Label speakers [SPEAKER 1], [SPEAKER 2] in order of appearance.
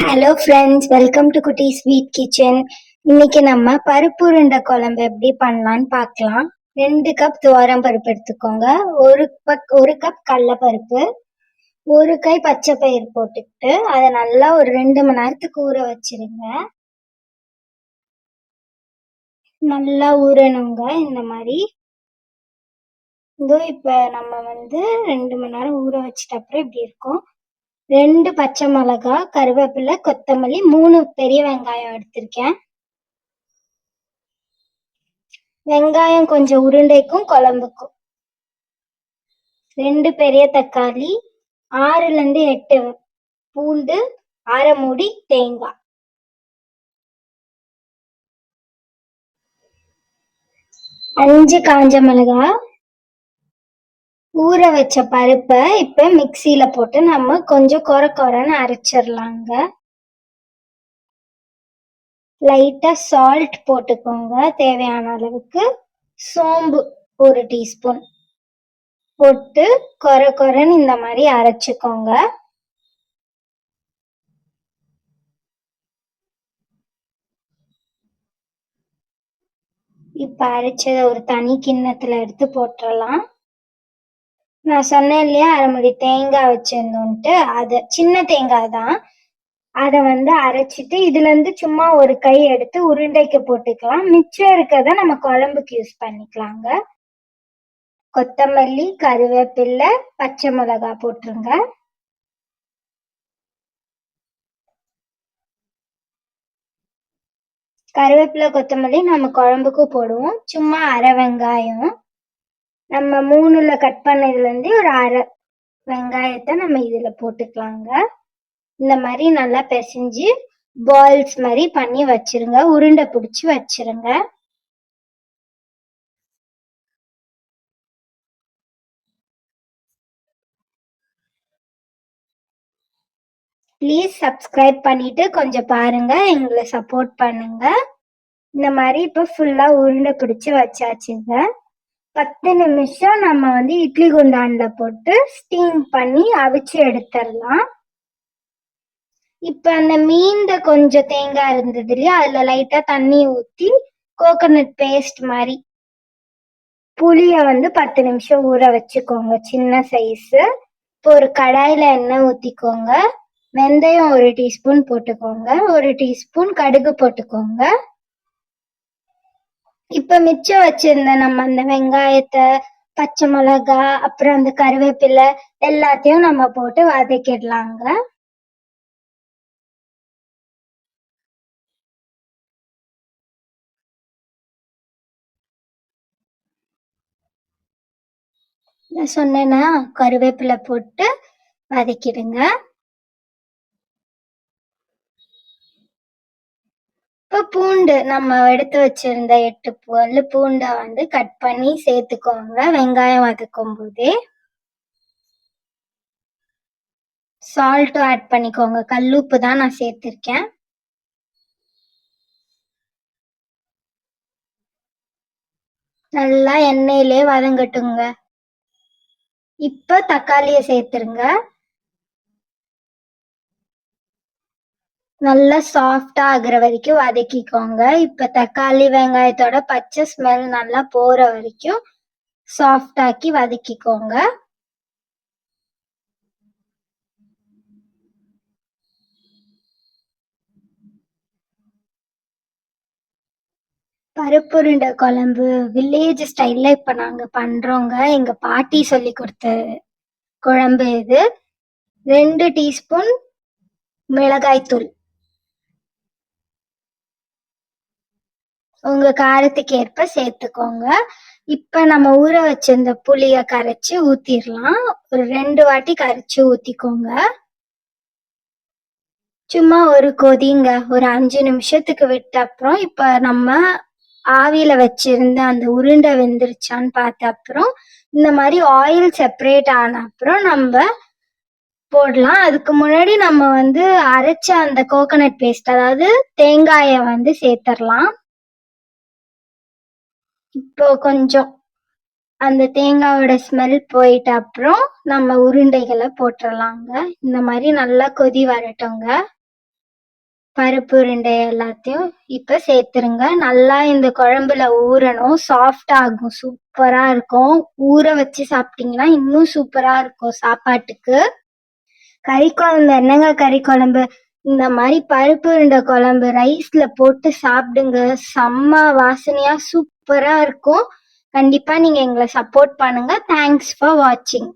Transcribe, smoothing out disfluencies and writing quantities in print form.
[SPEAKER 1] Hello friends, welcome to குட்டி sweet kitchen. இன்னைக்கு நம்ம பருப்பு உருண்டை குழம்பு எப்படி பண்ணலான்னு பார்க்கலாம். 2 கப் துவரம் பருப்பு எடுத்துக்கோங்க. ஒரு கப் கடலை பருப்பு, ஒரு கை பச்சை பயிறு போட்டுக்கிட்டு அதை நல்லா ஒரு 2 மணி நேரத்துக்கு ஊற வச்சிருங்க. நல்லா ஊறணுங்க இந்த மாதிரி. இப்போ நம்ம 2 மணி நேரம் ஊற வச்சிட்ட அப்புறம் இப்படி இருக்கும். 2 பச்சை மிளகா, கருவேப்பிலை, கொத்தமல்லி, 3 பெரிய வெங்காயம் எடுத்திருக்கேன். வெங்காயம் கொஞ்சம் உருண்டைக்கும் குழம்புக்கும். 2 பெரிய தக்காளி, 6ல இருந்து 8 பூண்டு, அரை மூடி தேங்காய், 5 காஞ்ச மிளகாய். ஊற வச்ச பருப்பை இப்ப மிக்சியில போட்டு நம்ம கொஞ்சம் கொரன்னு அரைச்சிடலாங்க. லைட்டா சால்ட் போட்டுக்கோங்க தேவையான அளவுக்கு. சோம்பு 1 டீஸ்பூன் போட்டு கொரன்னு இந்த மாதிரி அரைச்சுக்கோங்க. இப்ப அரைச்சதை ஒரு தனி கிண்ணத்துல எடுத்து போட்டுடலாம். நான் சொன்னேன் இல்லையா, அரை மூடி தேங்காய் வச்சிருந்தோன்ட்டு, அது சின்ன தேங்காய் தான். அதை அரைச்சிட்டு இதுல இருந்து சும்மா ஒரு கை எடுத்து உருண்டைக்கு போட்டுக்கலாம். மிச்சம் இருக்கிறத நம்ம குழம்புக்கு யூஸ் பண்ணிக்கலாங்க. கொத்தமல்லி, கருவேப்பிலை, பச்சை மிளகாய் போட்டுருங்க. கருவேப்பிலை, கொத்தமல்லி நம்ம குழம்புக்கு போடுவோம். சும்மா அரை வெங்காயம், நம்ம 3ல கட் பண்ணதுல இருந்து ஒரு அரை வெங்காயத்தை நம்ம இதுல போட்டுக்கலாங்க. இந்த மாதிரி நல்லா பிசைஞ்சு பால்ஸ் மாதிரி பண்ணி வச்சிருங்க. உருண்டை பிடிச்சி வச்சிருங்க. ப்ளீஸ் சப்ஸ்கிரைப் பண்ணிட்டு கொஞ்சம் பாருங்க, எங்களை சப்போர்ட் பண்ணுங்க. இந்த மாதிரி இப்போ ஃபுல்லா உருண்டை பிடிச்சி வச்சாச்சுங்க. 10 நிமிஷம் நம்ம இட்லி குண்டான்ல போட்டு ஸ்டீம் பண்ணி அவிச்சு எடுத்துடலாம். இப்ப அந்த மீந்த கொஞ்சம் தேங்காய் இருந்தது இல்லையா, அதுல லைட்டா தண்ணி ஊத்தி கோகோனட் பேஸ்ட் மாதிரி புளிய 10 நிமிஷம் ஊற வச்சுக்கோங்க, சின்ன சைஸ். இப்போ ஒரு கடாயில எண்ணெய் ஊத்திக்கோங்க. வெந்தயம் 1 டீஸ்பூன் போட்டுக்கோங்க. 1 டீஸ்பூன் கடுகு போட்டுக்கோங்க. இப்ப மிச்சம் வச்சிருந்த நம்ம அந்த வெங்காயத்தை, பச்சை மிளகா, அப்புறம் அந்த கருவேப்பிலை எல்லாத்தையும் நம்ம போட்டு வதக்கிடலாங்க. நான் சொன்னேன்னா கருவேப்பிலை போட்டு வதக்கிடுங்க. இப்போ பூண்டு நம்ம எடுத்து வச்சிருந்த 8 பல்லு பூண்டை கட் பண்ணி சேர்த்துக்கோங்க. வெங்காயம் வதக்கும் போதே சால்ட்டும் ஆட் பண்ணிக்கோங்க. கல்லுப்பு தான் நான் சேர்த்திருக்கேன். நல்லா எண்ணெயிலே வதங்கட்டுங்க. இப்ப தக்காளியை சேர்த்துருங்க. நல்லா சாஃப்டா ஆகுற வரைக்கும் வதக்கிக்கோங்க. இப்ப தக்காளி வெங்காயத்தோட பச்சை ஸ்மெல் நல்லா போற வரைக்கும் சாஃப்டாக்கி வதக்கிக்கோங்க. பருப்புருண்டை குழம்பு வில்லேஜ் ஸ்டைல்ல இப்ப நாங்க பண்றோங்க. எங்க பாட்டி சொல்லி கொடுத்த குழம்பு இது. 2 டீஸ்பூன் மிளகாய் தூள், உங்க காரத்துக்கு ஏற்ப சேர்த்துக்கோங்க. இப்ப நம்ம ஊற வச்சிருந்த புளிய கரைச்சு ஊத்திடலாம். ஒரு 2 வாட்டி கரைச்சு ஊத்திக்கோங்க. சும்மா ஒரு கொதிங்க, ஒரு 5 நிமிஷத்துக்கு விட்ட அப்புறம் இப்ப நம்ம ஆவியில வச்சிருந்த அந்த உருண்டை வெந்துருச்சான்னு பார்த்த அப்புறம் இந்த மாதிரி ஆயில் செப்பரேட் ஆன அப்புறம் நம்ம போடலாம். அதுக்கு முன்னாடி நம்ம அரைச்ச அந்த கோகோனட் பேஸ்ட், அதாவது தேங்காயை சேர்த்துடலாம். இப்போ கொஞ்சம் அந்த தேங்காயோட ஸ்மெல் போயிட்ட அப்புறம் நம்ம உருண்டைகளை போட்டுடலாங்க. இந்த மாதிரி நல்லா கொதி வரட்டுங்க. பருப்பு உருண்டை எல்லாத்தையும் இப்ப சேர்த்துருங்க. நல்லா இந்த குழம்புல ஊறணும். சாஃப்ட் ஆகும். சூப்பரா இருக்கும். ஊற வச்சு சாப்பிட்டீங்கன்னா இன்னும் சூப்பரா இருக்கும் சாப்பாட்டுக்கு. கறி குழம்பு என்னங்க கறி குழம்பு, இந்த மாதிரி பருப்பு உருண்டை குழம்பு ரைஸ்ல போட்டு சாப்பிடுங்க. செம்ம வாசனையா சூப்பரா இருக்கும். கண்டிப்பா நீங்க எங்களை சப்போர்ட் பண்ணுங்க. தேங்க்ஸ் ஃபார் வாட்சிங்.